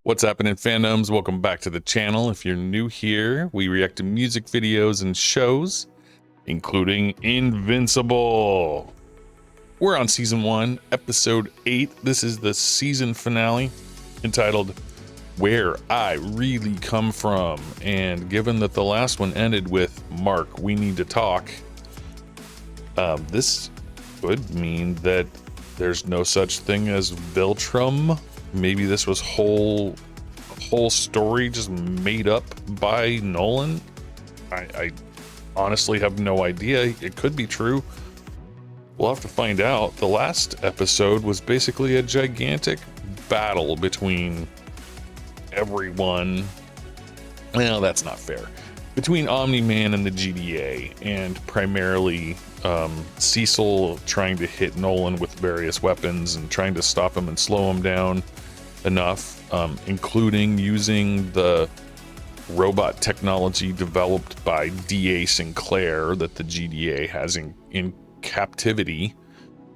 What's happening, fandoms? Welcome back to the channel. If you're new here, we react to music videos and shows, including Invincible. We're on season 1, episode 8. This is the season finale entitled Where I Really Come From. And given that the last one ended with Mark, we need to talk, this would mean that there's no such thing as Viltrum. Maybe this was whole story just made up by Nolan. I honestly have no idea. It could be true. We'll have to find out. The last episode was basically a gigantic battle between everyone. Well, that's not fair. Between Omni-Man and the GDA, and primarily Cecil trying to hit Nolan with various weapons and trying to stop him and slow him down enough, including using the robot technology developed by D.A. Sinclair that the GDA has in captivity,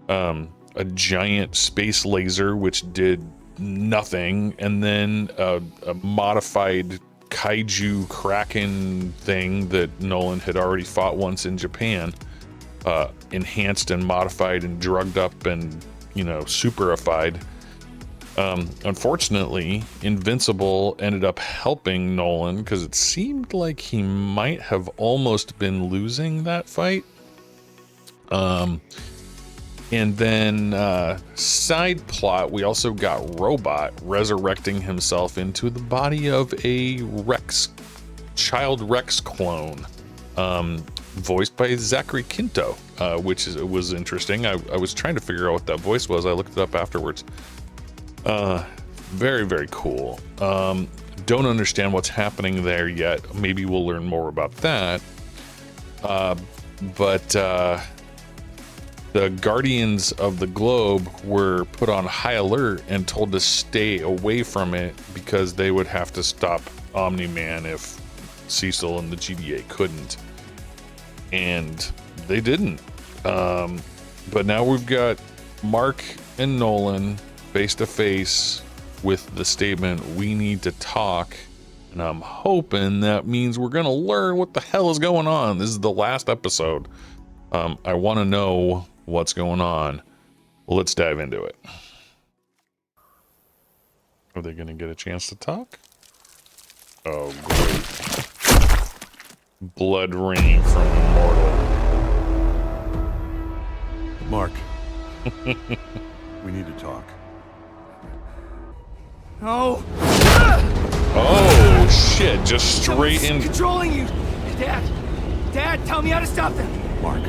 a giant space laser which did nothing, and then a modified kaiju kraken thing that Nolan had already fought once in Japan, enhanced and modified and drugged up and, superified. Unfortunately, Invincible ended up helping Nolan because it seemed like he might have almost been losing that fight. And then side plot, we also got Robot resurrecting himself into the body of a child Rex clone, voiced by Zachary Quinto, which was interesting. I was trying to figure out what that voice was. I looked it up afterwards. Very, very cool. Don't understand what's happening there yet. Maybe we'll learn more about that. But the Guardians of the Globe were put on high alert and told to stay away from it because they would have to stop Omni-Man if Cecil and the GDA couldn't. And they didn't. But now we've got Mark and Nolan face to face with the statement, "We need to talk." And I'm hoping that means we're gonna learn what the hell is going on. This is the last episode. I want to know what's going on. Well, let's dive into it. Are they gonna get a chance to talk? Oh, great. Blood raining from Immortal. Mark, we need to talk. No. Oh shit, just straight in. Controlling you. Dad, tell me how to stop them. Mark.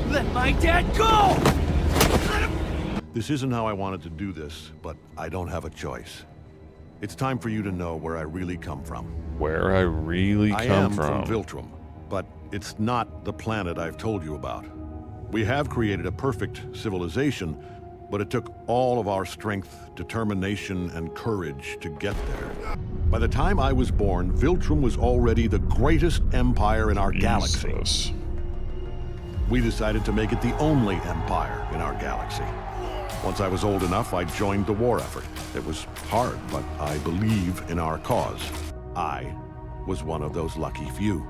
Let my dad go. This isn't how I wanted to do this, but I don't have a choice. It's time for you to know where I really come from. Where I really I come am from. Viltrum, but it's not the planet I've told you about. We have created a perfect civilization, but it took all of our strength, determination, and courage to get there. By the time I was born, Viltrum was already the greatest empire in our galaxy. Jesus. We decided to make it the only empire in our galaxy. Once I was old enough, I joined the war effort. It was hard, but I believe in our cause. I was one of those lucky few.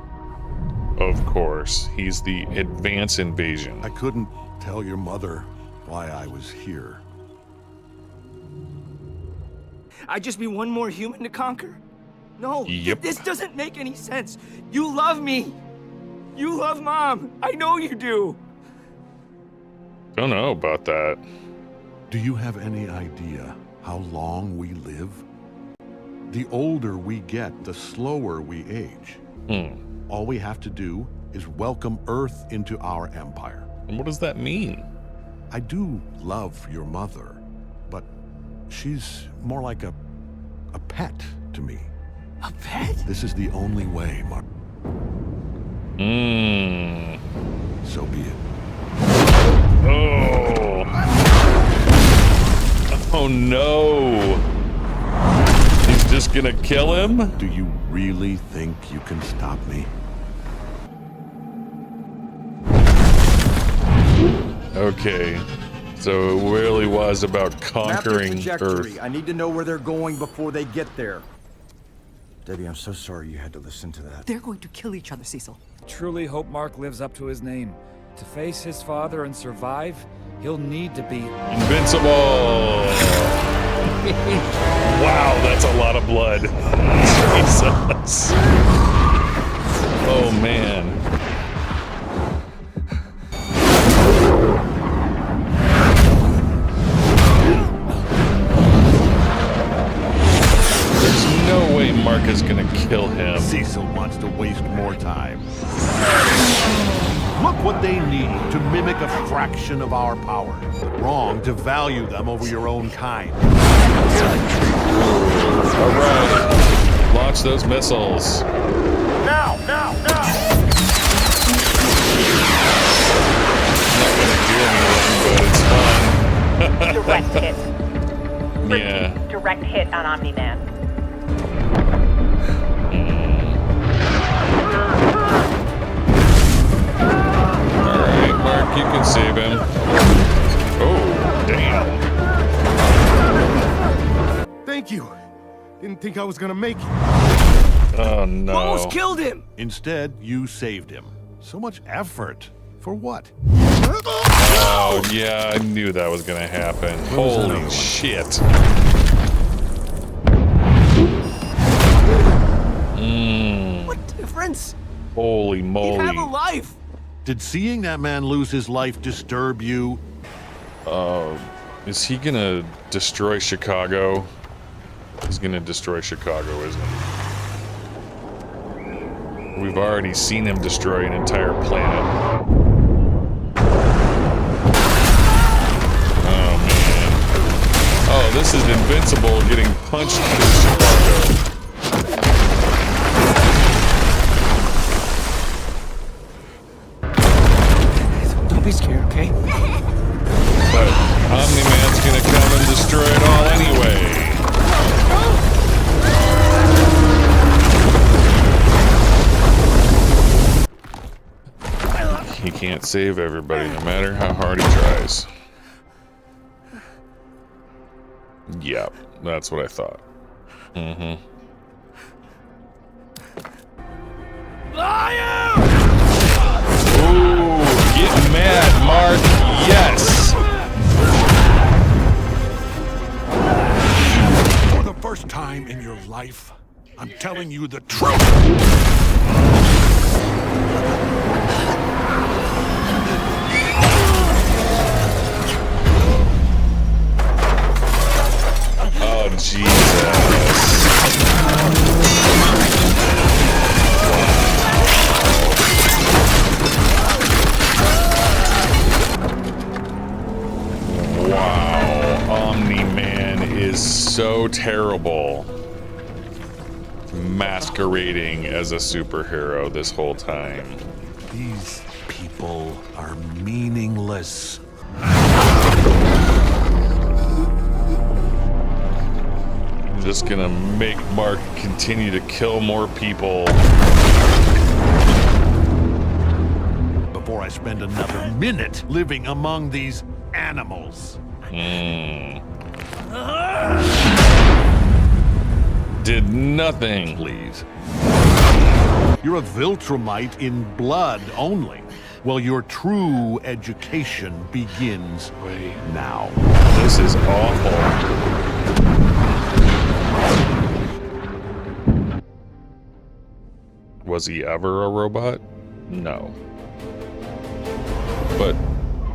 Of course, he's the advance invasion. I couldn't tell your mother why I was here. I'd just be one more human to conquer? No, Yep. This doesn't make any sense. You love me. You love Mom. I know you do. Don't know about that. Do you have any idea how long we live? The older we get, the slower we age. All we have to do is welcome Earth into our empire. And what does that mean? I do love your mother, but she's more like a pet to me. A pet? This is the only way, Mark. So be it. Oh. Oh no. He's just gonna kill him? Do you really think you can stop me? Okay. So it really was about Map their conquering trajectory. Earth. I need to know where they're going before they get there. Debbie, I'm so sorry you had to listen to that. They're going to kill each other, Cecil. Truly hope Mark lives up to his name. To face his father and survive, he'll need to be Invincible! Wow, that's a lot of blood. Jesus. Oh, man. There's no way Mark is gonna kill him. Cecil wants to waste more time. Look what they need to mimic a fraction of our power. Wrong to value them over your own kind. All right, launch those missiles. Now! Not gonna do anything, but it's fun. Direct hit. Yeah. Direct hit on Omni-Man. Alright, Mark, you can save him. Oh, damn. Thank you. Didn't think I was gonna make it. Oh, no. Almost killed him! Instead, you saved him. So much effort. For what? Oh, yeah, I knew that was gonna happen. Holy shit. What difference? Holy He'd moly. have a life! Did seeing that man lose his life disturb you? Is he gonna destroy Chicago? He's gonna destroy Chicago, isn't he? We've already seen him destroy an entire planet. Oh, man. Oh, this is Invincible getting punched through Chicago. Don't be scared, okay? But Omni-Man's gonna come and destroy it all anyway. He can't save everybody, no matter how hard he tries. Yep, that's what I thought. Mm-hmm. Ooh, get mad, Mark. Yes. For the first time in your life, I'm telling you the truth. Oh, Jesus. Wow, Omni-Man is so terrible. Masquerading as a superhero this whole time. These people are meaningless. Just gonna make Mark continue to kill more people. Before I spend another minute living among these animals. Did nothing. Please. You're a Viltrumite in blood only. Well, your true education begins now. This is awful. Was he ever a robot? No. But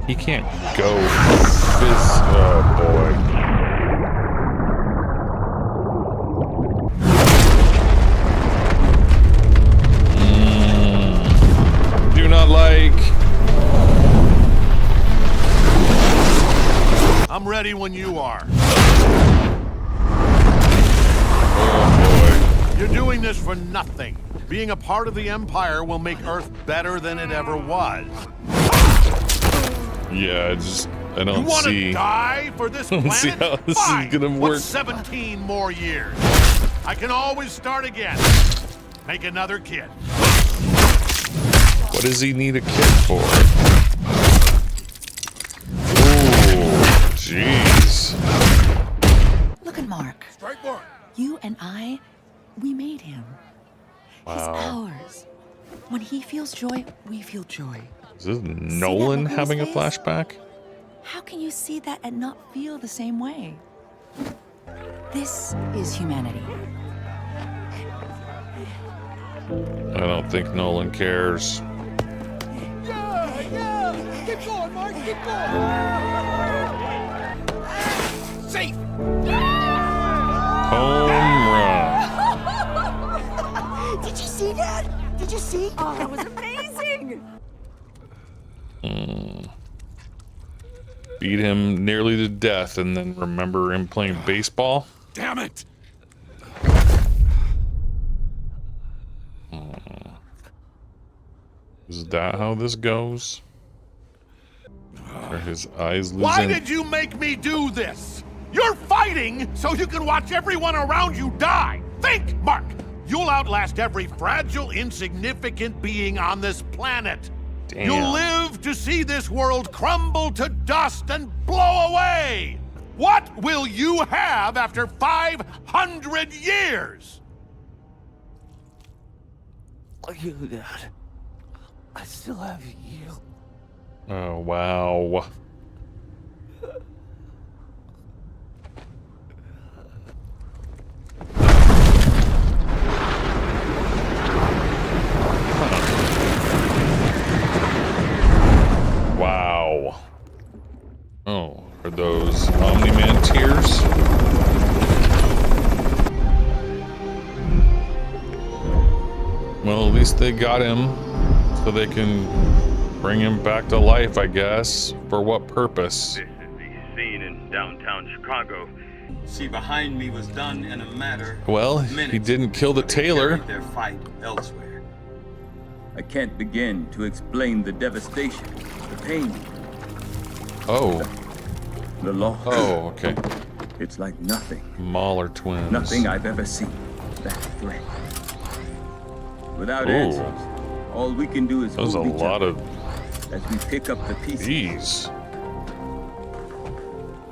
he can't go oh boy. Do not like. I'm ready when you are. Oh boy. You're doing this for nothing. Being a part of the Empire will make Earth better than it ever was. Yeah, I don't You want see. to die for this I don't planet? see how this Fine. is gonna work. What's 17 more years? I can always start again. Make another kid. What does he need a kid for? Ooh. Jeez. Look at Mark. Strike one. You and I, we made him. He's Wow. ours. When he feels joy, we feel joy. Is this Nolan look on having a his face? flashback? How can you see that and not feel the same way? This is humanity. I don't think Nolan cares. Yeah! Keep going, Mark, keep going! Safe! Home run. Did you see that? Did you see? Oh, that was amazing! Beat him nearly to death and then remember him playing baseball? Damn it! Is that how this goes? Are his eyes losing? Why did you make me do this? You're fighting so you can watch everyone around you die. Think, Mark. You'll outlast every fragile, insignificant being on this planet. Damn. You'll live to see this world crumble to dust and blow away. What will you have after 500 years? You, Dad. I still have you. Oh, wow. Wow. Oh, are those Omni-Man tears? Well, at least they got him, so they can bring him back to life, I guess. For what purpose? This is the scene in downtown Chicago. See, behind me was done in a matter Well, of minutes. he didn't kill the They tailor. carried their fight elsewhere. I can't begin to explain the devastation, the pain, Oh, the loss. oh, okay. It's like nothing. Mahler twins. Nothing I've ever seen. That threat. Without Ooh. answers, all we can do is That was a hold each lot other of as we pick up the pieces. these.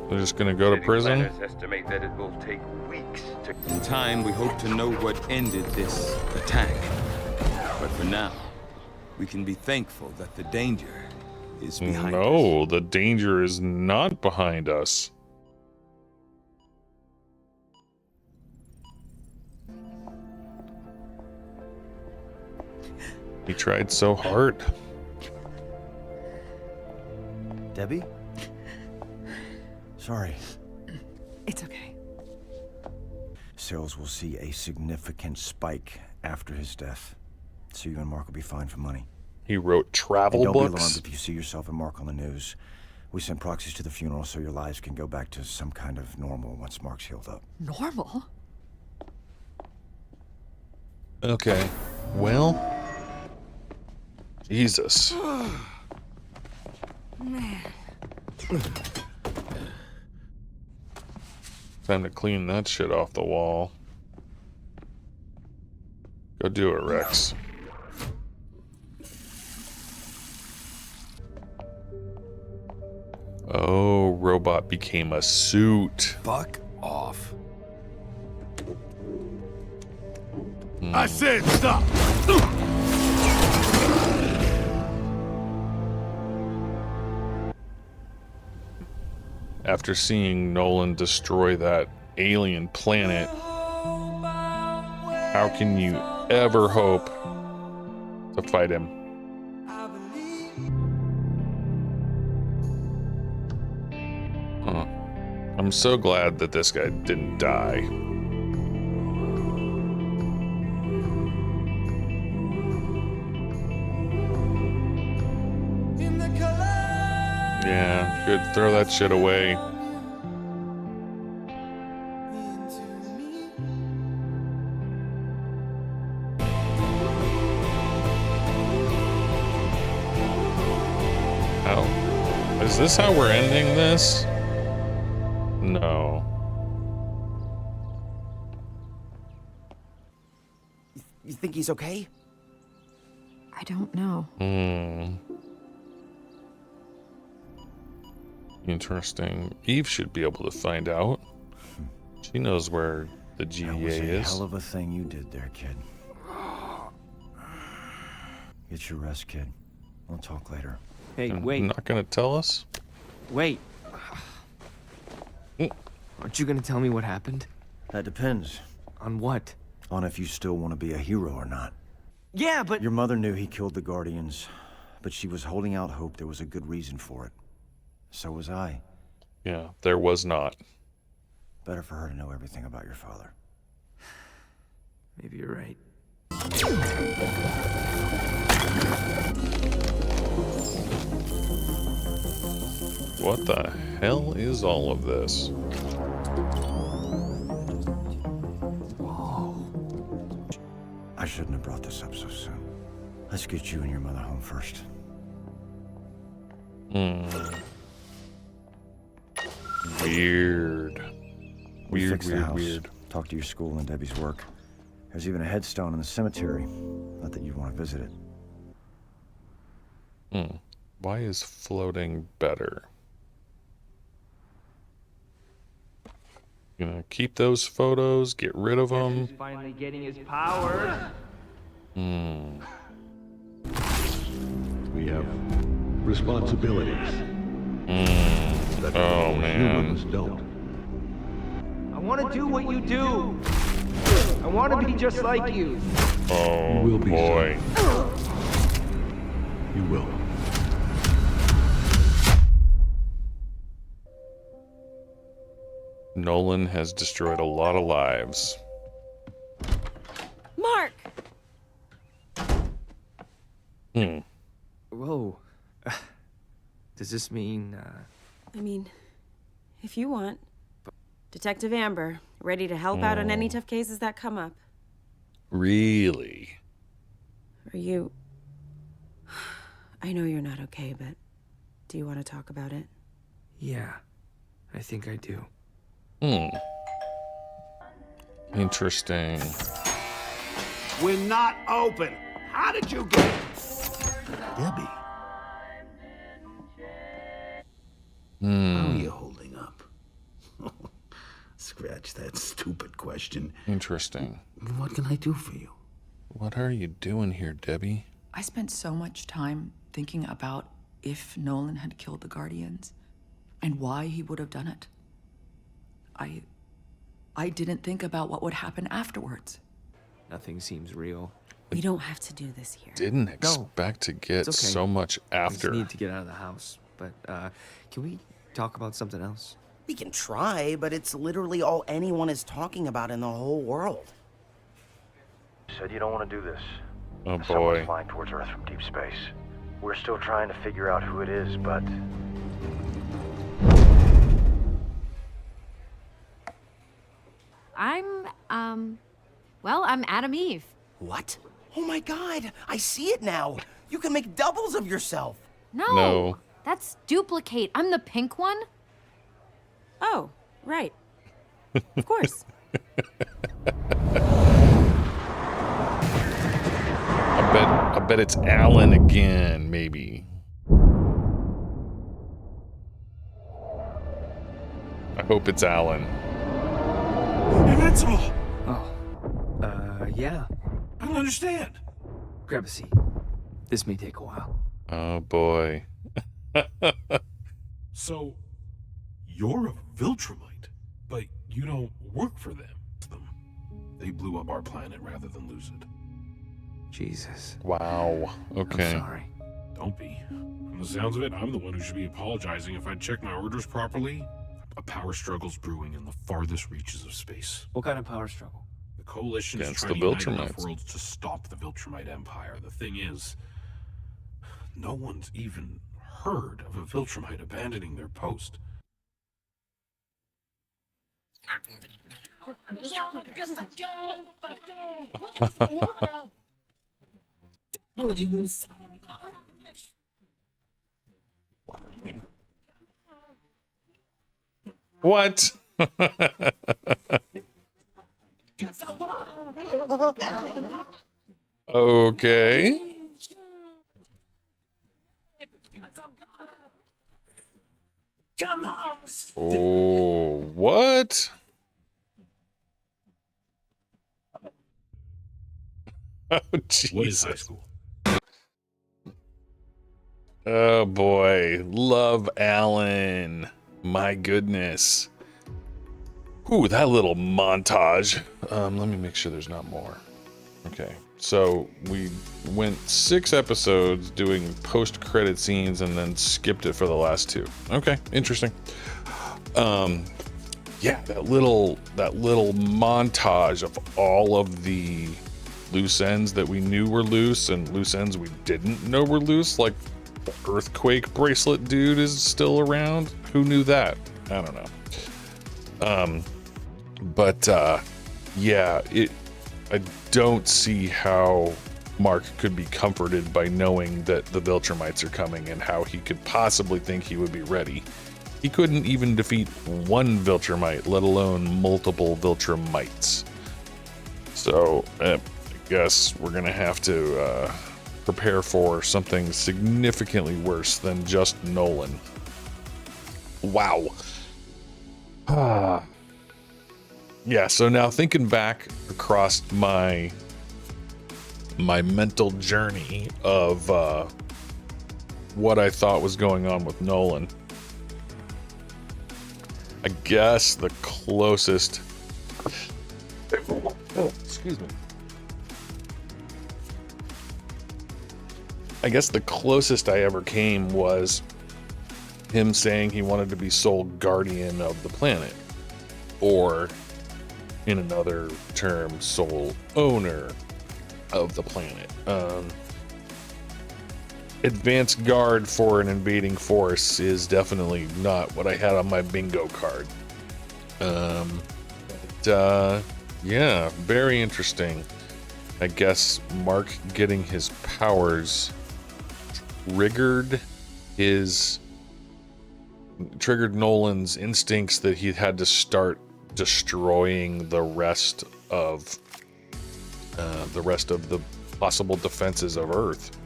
They're just gonna go to City prison? planners estimate that it will take weeks to... In time, we hope to know what ended this attack. But for now, we can be thankful that the danger is behind us. No, the danger is not behind us. He tried so hard. Debbie? Sorry. It's okay. Sales will see a significant spike after his death. So you and Mark will be fine for money. He wrote And travel don't be alarmed books. if you see yourself and Mark on the news. We sent proxies to the funeral so your lives can go back to some kind of normal once Mark's healed up. Normal? Okay. Well, Jesus. Time to clean that shit off the wall. Go do it, Rex. Oh, robot became a suit. Fuck off. I said stop! After seeing Nolan destroy that alien planet, how can you ever hope to fight him? Huh. I'm so glad that this guy didn't die. Yeah, good. Throw that shit away. How? Is this how we're ending this? No. You think he's okay? I don't know. Interesting. Eve should be able to find out. She knows where the GVA That was a is. hell of a thing you did there, kid. Get your rest, kid. We'll talk later. Hey, You're wait. not gonna tell us? Wait. Aren't you gonna tell me what happened? That depends. On what? On if you still want to be a hero or not. Yeah, but... Your mother knew he killed the Guardians, but she was holding out hope there was a good reason for it. So was I. Yeah, there was not. Better for her to know everything about your father. Maybe you're right. What the hell is all of this? I shouldn't have brought this up so soon. Let's get you and your mother home first. Weird. We Weird, fixed the weird, house. weird. Talked to your school and Debbie's work. There's even a headstone in the cemetery. Not that you'd want to visit it. Why is floating better? Gonna keep those photos, get rid of them. He's finally getting his powers. We have responsibilities that Oh, man. humans don't. I want to do what you do. I want to be just like you. Oh, You will be boy. You will. Nolan has destroyed a lot of lives. Mark! Whoa. Does this mean, I mean, if you want. Detective Amber, ready to help out on any tough cases that come up. Really? Are you... I know you're not okay, but do you want to talk about it? Yeah, I think I do. Interesting. We're not open. How did you get... Debbie. How are you holding up? Scratch that stupid question. Interesting. What can I do for you? What are you doing here, Debbie? I spent so much time thinking about if Nolan had killed the Guardians and why he would have done it. I didn't think about what would happen afterwards. Nothing seems real. We don't have to do this here. Didn't expect to get it's okay. so much I after. just need to get out of the house. But, can we talk about something else? We can try, but it's literally all anyone is talking about in the whole world. Said you don't want to do this. Oh boy. Someone's flying towards Earth from deep space. We're still trying to figure out who it is, but... I'm Adam Eve. What? Oh my god, I see it now. You can make doubles of yourself. No. That's duplicate. I'm the pink one. Oh, right. Of course. I bet it's Alan again, maybe. I hope it's Alan. Invincible! Oh, yeah. I don't understand. Grab a seat. This may take a while. Oh boy. So, you're a Viltrumite, but you don't work for them. They blew up our planet rather than lose it. Jesus. Wow. Okay. I'm sorry. Don't be. From the sounds of it, I'm the one who should be apologizing if I'd checked my orders properly. A power struggle's brewing in the farthest reaches of space. What kind of power struggle? The Coalition is Against trying the to unite enough Viltrumites. worlds to stop the Viltrumite Empire. The thing is, no one's even heard of a Viltrumite abandoning their post. What? Okay. Oh, what? Oh, Jesus. What is high school? Oh boy, love Alan. My goodness. Ooh, that little montage. Let me make sure there's not more. Okay, so we went 6 episodes doing post-credit scenes and then skipped it for the last 2. Okay, interesting. Yeah, that little montage of all of the loose ends that we knew were loose and loose ends we didn't know were loose, like the earthquake bracelet dude is still around. Who knew that? I don't know. Yeah, I don't see how Mark could be comforted by knowing that the Viltrumites are coming and how he could possibly think he would be ready. He couldn't even defeat one Viltrumite, let alone multiple Viltrumites. So, I guess we're gonna have to prepare for something significantly worse than just Nolan. Wow. Yeah, so now thinking back across my mental journey of what I thought was going on with Nolan, I guess the closest... Oh, excuse me. I guess the closest I ever came was him saying he wanted to be sole guardian of the planet, or in another term, sole owner of the planet. Advanced guard for an invading force is definitely not what I had on my bingo card. Yeah, very interesting. I guess Mark getting his powers triggered Nolan's instincts that he had to start destroying the rest of the possible defenses of Earth.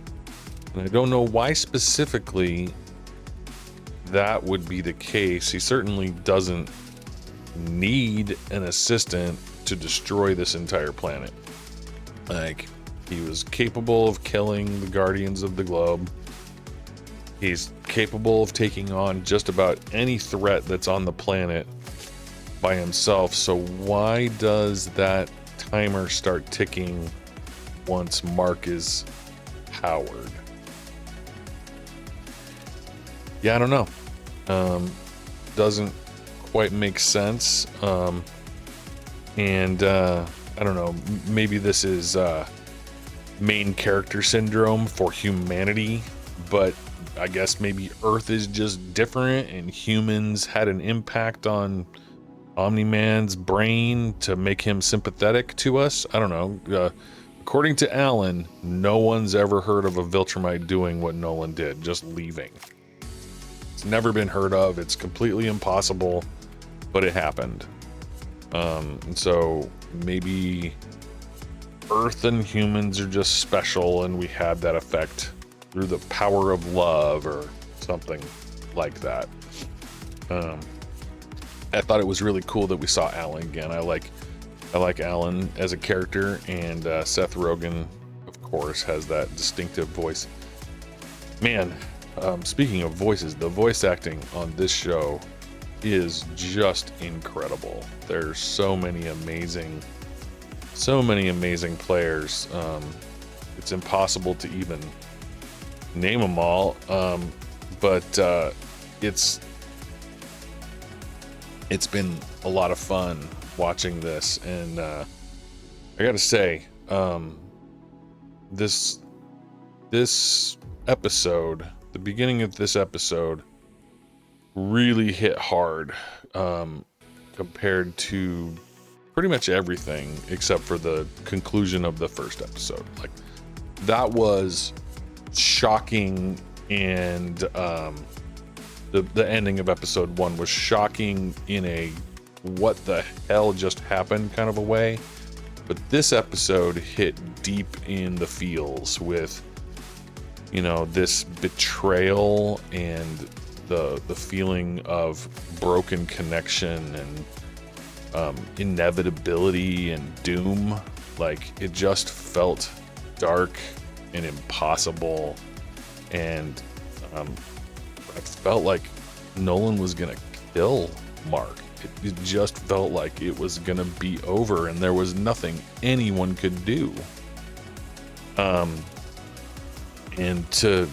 And I don't know why specifically that would be the case. He certainly doesn't need an assistant to destroy this entire planet. Like, he was capable of killing the Guardians of the Globe. He's capable of taking on just about any threat that's on the planet by himself. So why does that timer start ticking once Mark is powered? Yeah, I don't know. Doesn't quite make sense. And I don't know, maybe this is main character syndrome for humanity, but I guess maybe Earth is just different and humans had an impact on Omni-Man's brain to make him sympathetic to us. I don't know. According to Alan, no one's ever heard of a Viltrumite doing what Nolan did, just leaving. It's never been heard of. It's completely impossible, but it happened. And so maybe Earth and humans are just special and we had that effect through the power of love or something like that. I thought it was really cool that we saw Alan again. I like Alan as a character, and Seth Rogan, of course, has that distinctive voice. Man, speaking of voices, the voice acting on this show is just incredible. There's so many amazing players. It's impossible to even name them all, but it's been a lot of fun watching this, and I gotta say, this episode, the beginning of this episode, really hit hard compared to pretty much everything except for the conclusion of the first episode. Like, that was shocking, and the ending of episode 1 was shocking in a what the hell just happened kind of a way. But this episode hit deep in the feels with, you know, this betrayal and the feeling of broken connection and inevitability and doom. Like, it just felt dark and impossible, and I felt like Nolan was gonna kill Mark. It just felt like it was gonna be over, and there was nothing anyone could do. And to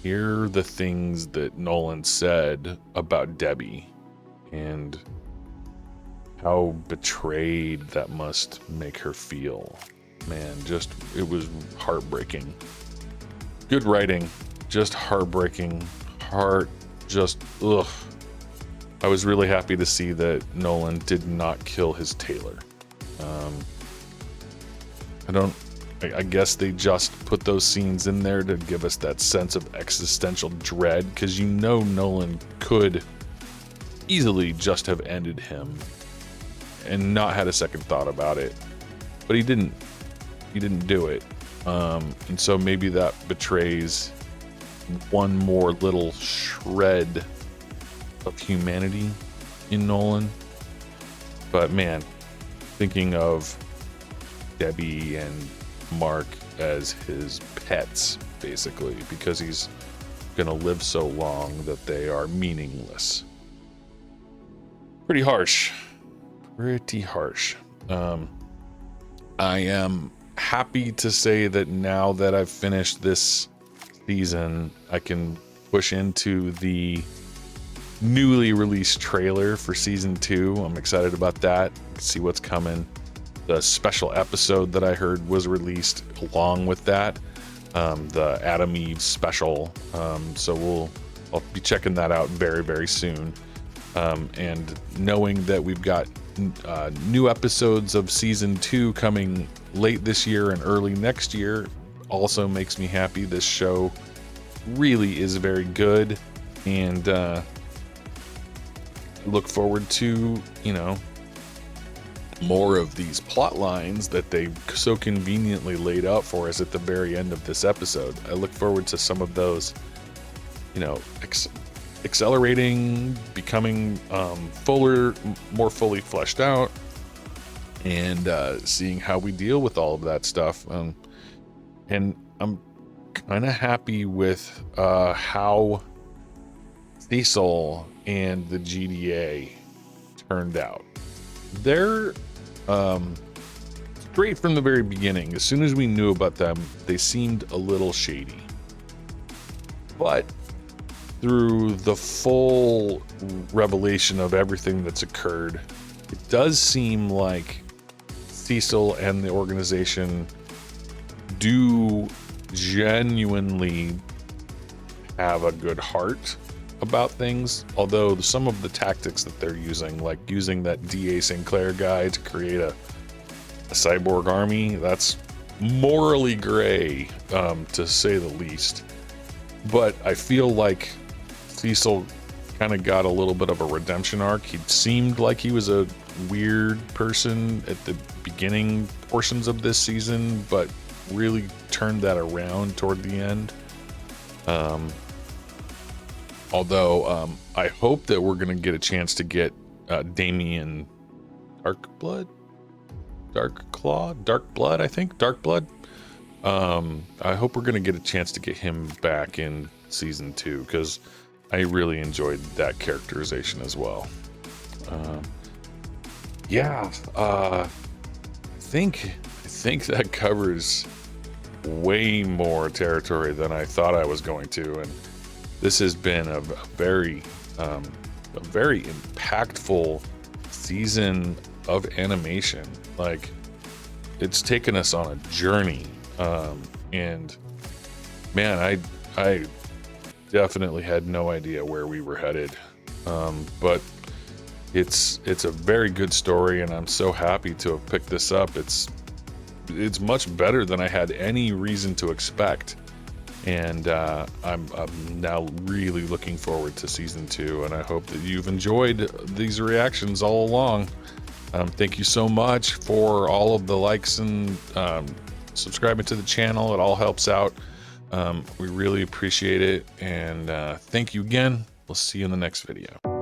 hear the things that Nolan said about Debbie and how betrayed that must make her feel, man, just, it was heartbreaking. Good writing, just heartbreaking. Ugh. I was really happy to see that Nolan did not kill his Taylor. I guess they just put those scenes in there to give us that sense of existential dread, because you know Nolan could easily just have ended him and not had a second thought about it, but he didn't do it. And so maybe that betrays one more little shred of humanity in Nolan. But man, thinking of Debbie and Mark as his pets, basically, because he's gonna live so long that they are meaningless. Pretty harsh. I am happy to say that now that I've finished this season, I can push into the newly released trailer for season 2. I'm excited about that. See what's coming. The special episode that I heard was released along with that, the Adam Eve special. So I'll be checking that out very, very soon. And knowing that we've got new episodes of season 2 coming late this year and early next year also makes me happy. This show really is very good, and look forward to, more of these plot lines that they so conveniently laid out for us at the very end of this episode. I look forward to some of those, accelerating, becoming more fully fleshed out, and seeing how we deal with all of that stuff. And I'm kind of happy with how Cecil and the GDA turned out. They're straight from the very beginning. As soon as we knew about them, they seemed a little shady. But through the full revelation of everything that's occurred, it does seem like Cecil and the organization do genuinely have a good heart about things, although some of the tactics that they're using, like using that D.A. Sinclair guy to create a cyborg army, that's morally gray, to say the least. But I feel like Cecil kind of got a little bit of a redemption arc. He seemed like he was a weird person at the beginning portions of this season, but really turned that around toward the end. Although I hope that we're going to get a chance to get Damien Darkblood. I hope we're going to get a chance to get him back in season 2, because I really enjoyed that characterization as well. I think that covers way more territory than I thought I was going to, and this has been a very impactful season of animation. Like, it's taken us on a journey, and man, I definitely had no idea where we were headed, but it's a very good story, and I'm so happy to have picked this up. It's much better than I had any reason to expect, and I'm now really looking forward to season 2, and I hope that you've enjoyed these reactions all along. Thank you so much for all of the likes and subscribing to the channel. It all helps out. We really appreciate it, and thank you again. We'll see you in the next video.